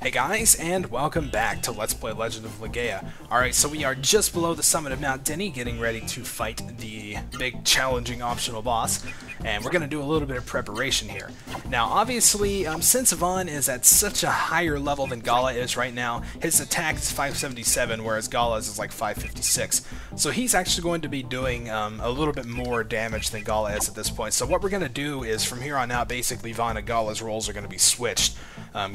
Hey guys, and welcome back to Let's Play Legend of Legaia. Alright, so we are just below the summit of Mount Denny, getting ready to fight the big challenging optional boss, and we're going to do a little bit of preparation here. Now, obviously, since Vaughn is at such a higher level than Gala is right now, his attack is 577, whereas Gala's is like 556. So he's actually going to be doing a little bit more damage than Gala is at this point. So what we're going to do is, from here on out, basically Vaughn and Gala's roles are going to be switched.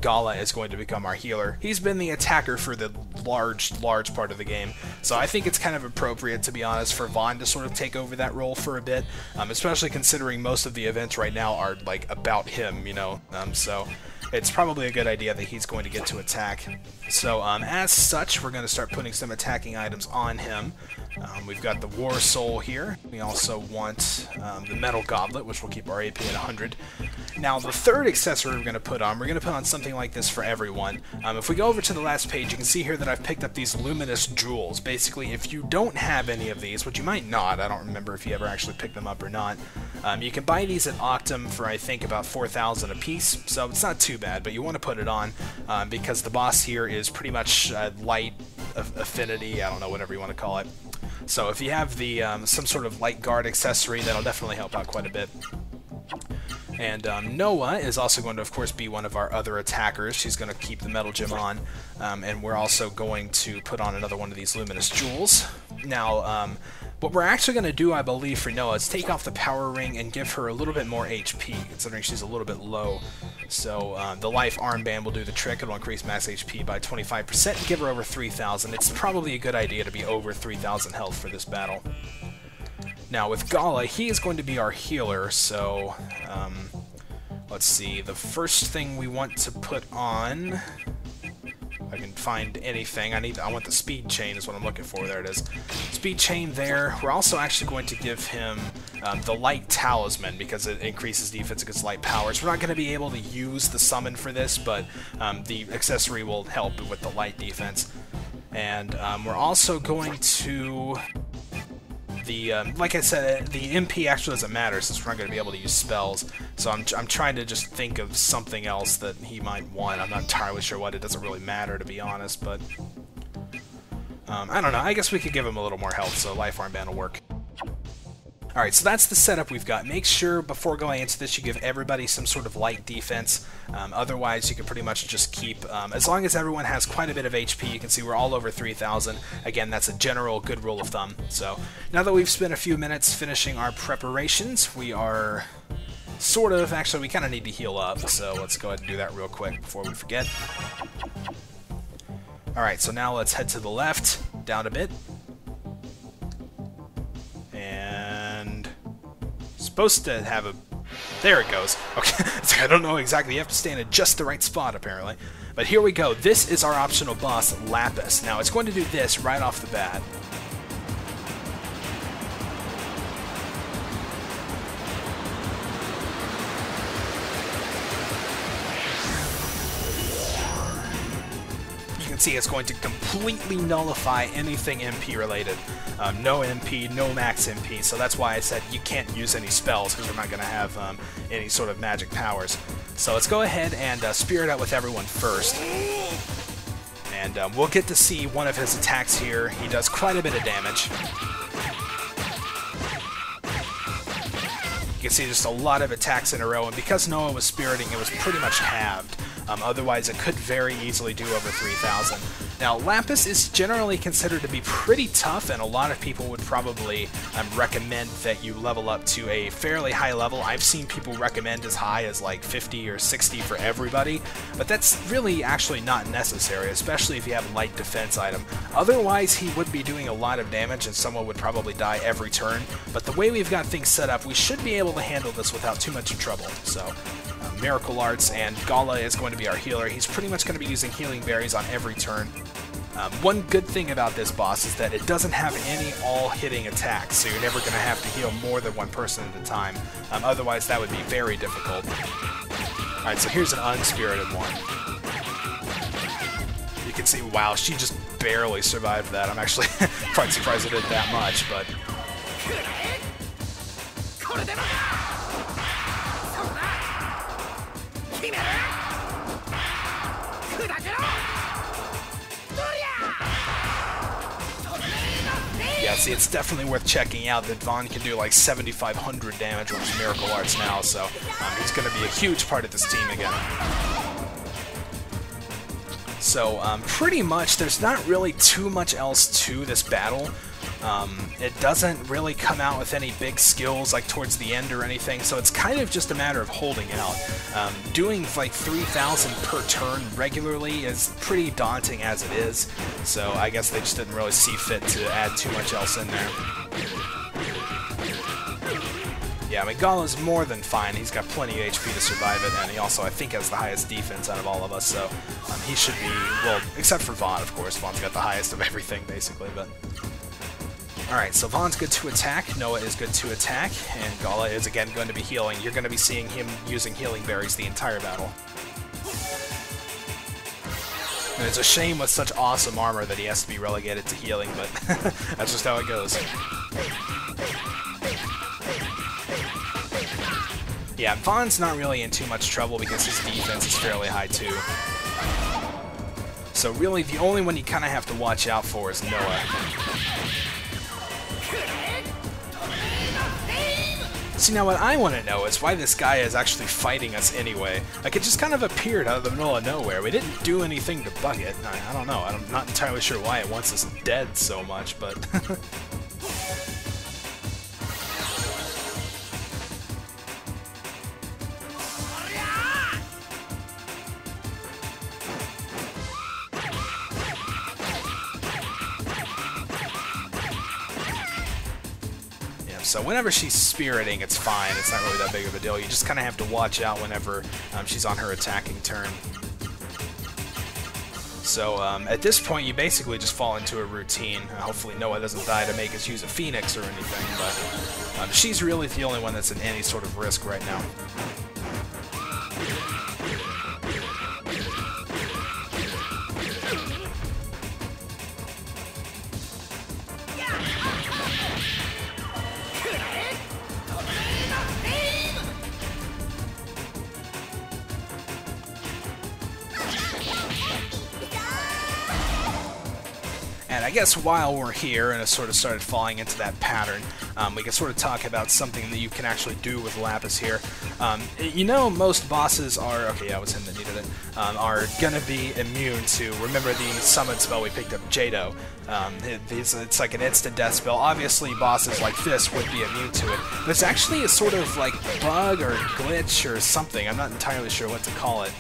Gala is going to become our healer. He's been the attacker for the large part of the game, so I think it's kind of appropriate, to be honest, for Vaughn to sort of take over that role for a bit, especially considering most of the events right now are like about him, you know, so it's probably a good idea that he's going to get to attack. So as such, we're going to start putting some attacking items on him. We've got the War Soul here. We also want the Metal Goblet, which will keep our AP at 100. Now, the third accessory we're going to put on something like this for everyone. If we go over to the last page, you can see here that I've picked up these Luminous Jewels. Basically, if you don't have any of these, which you might not, I don't remember if you ever actually picked them up or not, you can buy these at Octum for, I think, about 4,000 a piece, so it's not too bad, but you want to put it on because the boss here is pretty much light affinity, I don't know, whatever you want to call it. So if you have the some sort of light guard accessory, that'll definitely help out quite a bit. And Noah is also going to, of course, be one of our other attackers. She's going to keep the metal gem on, and we're also going to put on another one of these Luminous Jewels. Now, what we're actually going to do, I believe, for Noah is take off the power ring and give her a little bit more HP, considering she's a little bit low. So the life armband will do the trick. It'll increase max HP by 25% and give her over 3,000. It's probably a good idea to be over 3,000 health for this battle. Now with Gala, he is going to be our healer, so let's see, the first thing we want to put on, if I can find anything, I want the speed chain is what I'm looking for, there it is. Speed chain there. We're also actually going to give him the light talisman because it increases defense against light powers. We're not going to be able to use the summon for this, but the accessory will help with the light defense. And we're also going to... like I said, the MP actually doesn't matter since we're not going to be able to use spells, so I'm trying to just think of something else that he might want. I'm not entirely sure what. It doesn't really matter, to be honest, but I don't know. I guess we could give him a little more health, so Life Armband will work. Alright, so that's the setup we've got. Make sure before going into this you give everybody some sort of light defense. Otherwise you can pretty much just keep, as long as everyone has quite a bit of HP, you can see we're all over 3,000. Again, that's a general good rule of thumb. So now that we've spent a few minutes finishing our preparations, we are sort of, actually we kind of need to heal up, so let's go ahead and do that real quick before we forget. Alright, so now let's head to the left, down a bit. Supposed to have a... There it goes. Okay, I don't know exactly. You have to stand in just the right spot, apparently. But here we go. This is our optional boss, Lapis. Now, it's going to do this right off the bat. See, it's going to completely nullify anything MP related. No MP, no max MP, so that's why I said you can't use any spells because we're not going to have any sort of magic powers. So let's go ahead and Spirit out with everyone first. And we'll get to see one of his attacks here. He does quite a bit of damage. You can see just a lot of attacks in a row, and because Noah was spiriting, it was pretty much halved. Otherwise, it could very easily do over 3,000. Now, Lapis is generally considered to be pretty tough, and a lot of people would probably recommend that you level up to a fairly high level. I've seen people recommend as high as like 50 or 60 for everybody, but that's really actually not necessary, especially if you have a light defense item. Otherwise, he would be doing a lot of damage, and someone would probably die every turn. But the way we've got things set up, we should be able to handle this without too much trouble. So, Miracle Arts, and Gala is going to be our healer. He's pretty much going to be using healing berries on every turn. One good thing about this boss is that it doesn't have any all-hitting attacks, so you're never going to have to heal more than one person at a time. Otherwise, that would be very difficult. Alright, so here's an unspirited one. You can see, wow, she just barely survived that. I'm actually quite surprised it did that much, but... Yeah, see, it's definitely worth checking out that Vaughn can do like 7,500 damage with his Miracle Arts now, so he's going to be a huge part of this team again. So, pretty much, there's not really too much else to this battle. It doesn't really come out with any big skills like towards the end or anything, so it's kind of just a matter of holding out. Doing like 3,000 per turn regularly is pretty daunting as it is, so I guess they just didn't really see fit to add too much else in there. Yeah, I mean, Gala's more than fine. He's got plenty of HP to survive it, and he also, I think, has the highest defense out of all of us, so he should be, well, except for Vaughn, of course. Vaughn's got the highest of everything, basically, but... Alright, so Vaughn's good to attack, Noah is good to attack, and Gala is again going to be healing. You're going to be seeing him using healing berries the entire battle. And it's a shame with such awesome armor that he has to be relegated to healing, but that's just how it goes. Yeah, Vaughn's not really in too much trouble because his defense is fairly high too. So really, the only one you kind of have to watch out for is Noah. See, now what I want to know is why this guy is actually fighting us anyway. Like, it just kind of appeared out of the middle of nowhere. We didn't do anything to bug it. I don't know. I'm not entirely sure why it wants us dead so much, but... So whenever she's spiriting, it's fine. It's not really that big of a deal. You just kind of have to watch out whenever she's on her attacking turn. So at this point, you basically just fall into a routine. Hopefully Noah doesn't die to make us use a Phoenix or anything, but she's really the only one that's in any sort of risk right now. And I guess while we're here and it sort of started falling into that pattern, we can sort of talk about something that you can actually do with Lapis here. You know, most bosses are, okay, yeah, it was him that needed it, are gonna be immune to, remember the summon spell we picked up, Jado. It's like an instant death spell. Obviously, bosses like this would be immune to it, but it's actually a sort of like bug or glitch or something. I'm not entirely sure what to call it.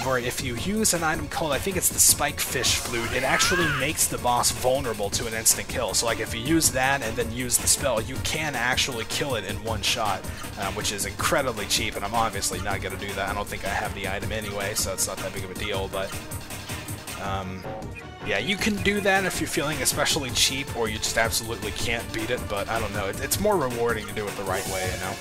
Where if you use an item called, I think it's the Spike Fish Flute, it actually makes the boss vulnerable to an instant kill. So like if you use that and then use the spell, you can actually kill it in one shot, which is incredibly cheap, and I'm obviously not going to do that. I don't think I have the item anyway, so it's not that big of a deal, but... yeah, you can do that if you're feeling especially cheap, or you just absolutely can't beat it, but I don't know, it's more rewarding to do it the right way, you know?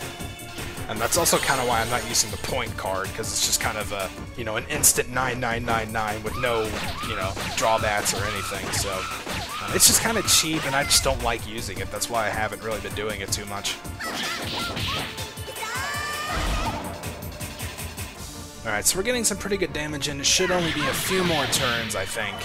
And that's also kind of why I'm not using the point card, because it's just kind of a, you know, an instant 9999 with no, you know, drawbacks or anything, so... it's just kind of cheap, and I just don't like using it. That's why I haven't really been doing it too much. Alright, so we're getting some pretty good damage in. It should only be a few more turns, I think.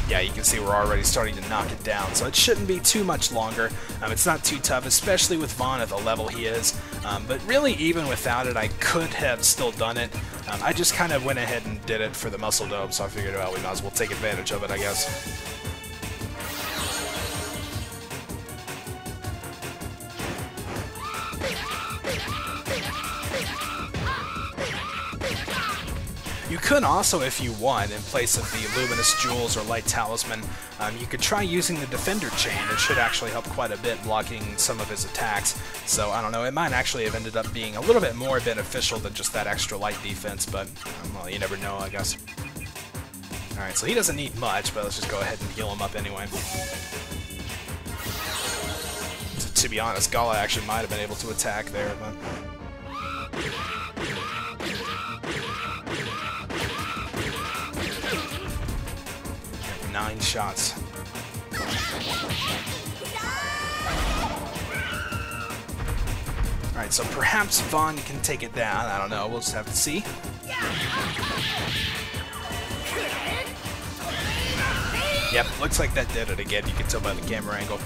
Yeah, you can see we're already starting to knock it down, so it shouldn't be too much longer. It's not too tough, especially with Vaughn at the level he is. But really, even without it, I could have still done it. I just kind of went ahead and did it for the muscle dome, so I figured, well, we might as well take advantage of it, I guess. You could also, if you want, in place of the Luminous Jewels or Light Talisman, you could try using the Defender Chain. It should actually help quite a bit blocking some of his attacks. So, I don't know, it might actually have ended up being a little bit more beneficial than just that extra light defense, but, well, you never know, I guess. Alright, so he doesn't need much, but let's just go ahead and heal him up anyway. To be honest, Gala actually might have been able to attack there, but... 9 shots. Alright, so perhaps Vaughn can take it down. I don't know, we'll just have to see. Yep, looks like that did it again, you can tell by the camera angle.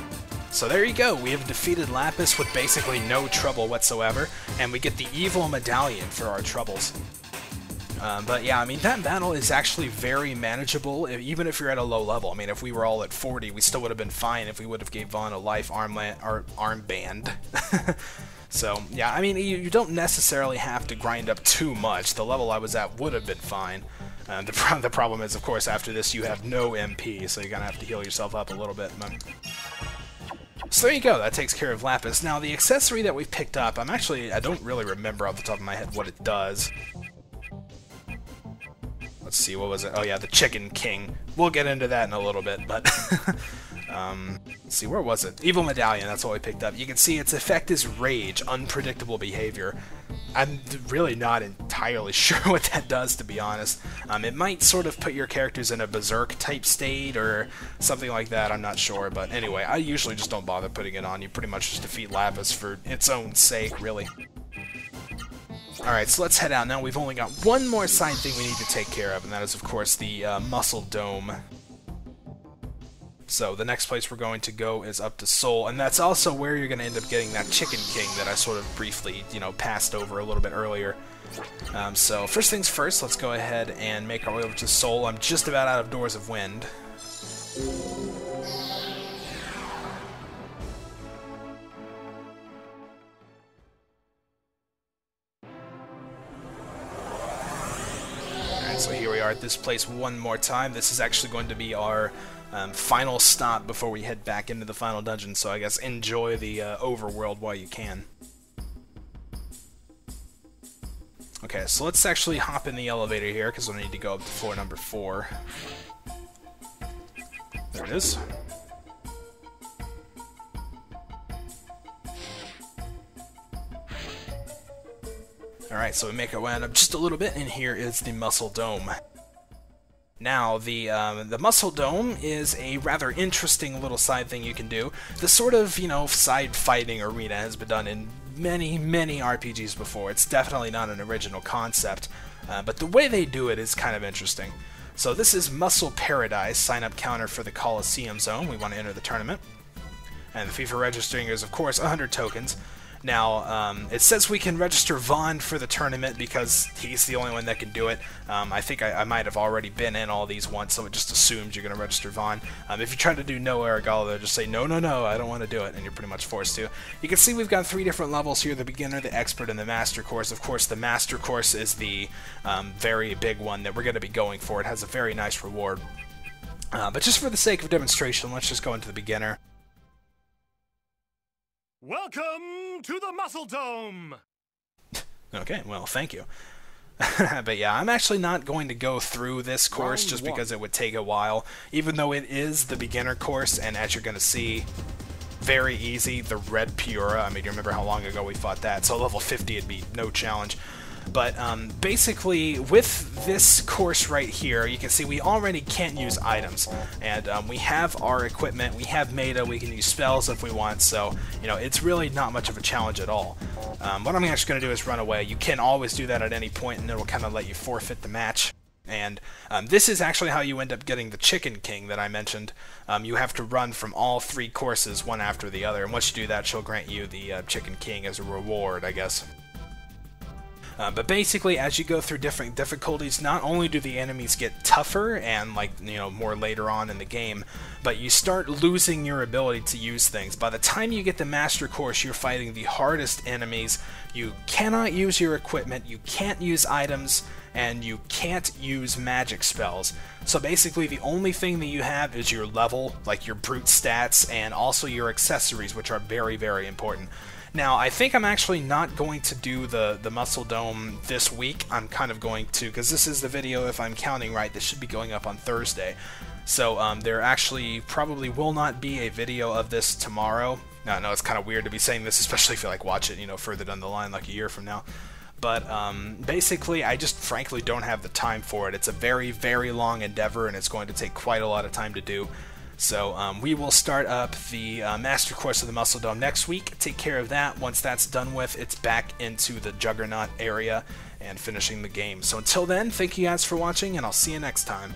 So there you go, we have defeated Lapis with basically no trouble whatsoever, and we get the evil medallion for our troubles. But yeah, I mean, that battle is actually very manageable, even if you're at a low level. I mean, if we were all at 40, we still would have been fine if we would have gave Vaughn a life armband. So, yeah, I mean, you don't necessarily have to grind up too much. The level I was at would have been fine. The problem is, of course, after this you have no MP, so you're going to have to heal yourself up a little bit. So there you go, that takes care of Lapis. Now, the accessory that we picked up, I don't really remember off the top of my head what it does. Let's see, what was it? Oh yeah, the Chicken King. We'll get into that in a little bit, but... let's see, where was it? Evil Medallion, that's what we picked up. You can see its effect is Rage, unpredictable behavior. I'm really not entirely sure what that does, to be honest. It might sort of put your characters in a berserk-type state, or something like that, I'm not sure. But anyway, I usually just don't bother putting it on. You pretty much just defeat Lapis for its own sake, really. Alright, so let's head out now. We've only got one more side thing we need to take care of, and that is, of course, the Muscle Dome. So the next place we're going to go is up to Seoul, and that's also where you're going to end up getting that Chicken King that I sort of briefly, passed over a little bit earlier. So first things first, let's go ahead and make our way over to Seoul. I'm just about out of Doors of Wind. So here we are at this place one more time. This is actually going to be our final stop before we head back into the final dungeon, so I guess enjoy the overworld while you can. Okay, so let's actually hop in the elevator here, because we'll need to go up to floor number 4. There it is. Alright, so we make our way up just a little bit, and here is the Muscle Dome. Now, the Muscle Dome is a rather interesting little side thing you can do. This sort of, side fighting arena has been done in many, many RPGs before. It's definitely not an original concept, but the way they do it is kind of interesting. So this is Muscle Paradise, sign-up counter for the Coliseum Zone. We want to enter the tournament. And the fee for registering is, of course, 100 tokens. Now, it says we can register Vaughn for the tournament because he's the only one that can do it. I think I might have already been in all these once, so it just assumes you're going to register Vaughn. If you try to do no Arigala, they'll just say, no, no, no, I don't want to do it, and you're pretty much forced to. You can see we've got 3 different levels here, the beginner, the expert, and the master course. Of course, the master course is the very big one that we're going to be going for. It has a very nice reward. But just for the sake of demonstration, let's just go into the beginner. Welcome to the Muscle Dome! Okay, well, thank you. But yeah, I'm actually not going to go through this course just because it would take a while, even though it is the beginner course, and as you're going to see, very easy, the Red Piura. I mean, you remember how long ago we fought that, so level 50 it'd be no challenge. But basically, with this course right here, you can see we already can't use items. And we have our equipment, we have meta, we can use spells if we want, so, it's really not much of a challenge at all. What I'm actually going to do is run away. You can always do that at any point, and it'll kind of let you forfeit the match. And this is actually how you end up getting the Chicken King that I mentioned. You have to run from all 3 courses, one after the other, and once you do that, she'll grant you the Chicken King as a reward, I guess. But basically, as you go through different difficulties, not only do the enemies get tougher and, more later on in the game, but you start losing your ability to use things. By the time you get the Master Course, you're fighting the hardest enemies. You cannot use your equipment, you can't use items, and you can't use magic spells. So basically, the only thing that you have is your level, like your brute stats, and also your accessories, which are very, very important. Now, I think I'm actually not going to do the Muscle Dome this week. I'm kind of going to, because this is the video, if I'm counting right, this should be going up on Thursday. So there actually probably will not be a video of this tomorrow. Now, I know it's kind of weird to be saying this, especially if you watch it, further down the line, like a year from now. But basically, I just frankly don't have the time for it. It's a very, very long endeavor, and it's going to take quite a lot of time to do. So we will start up the Master Course of the Muscle Dome next week, take care of that. Once that's done with, it's back into the Juggernaut area and finishing the game. So until then, thank you guys for watching, and I'll see you next time.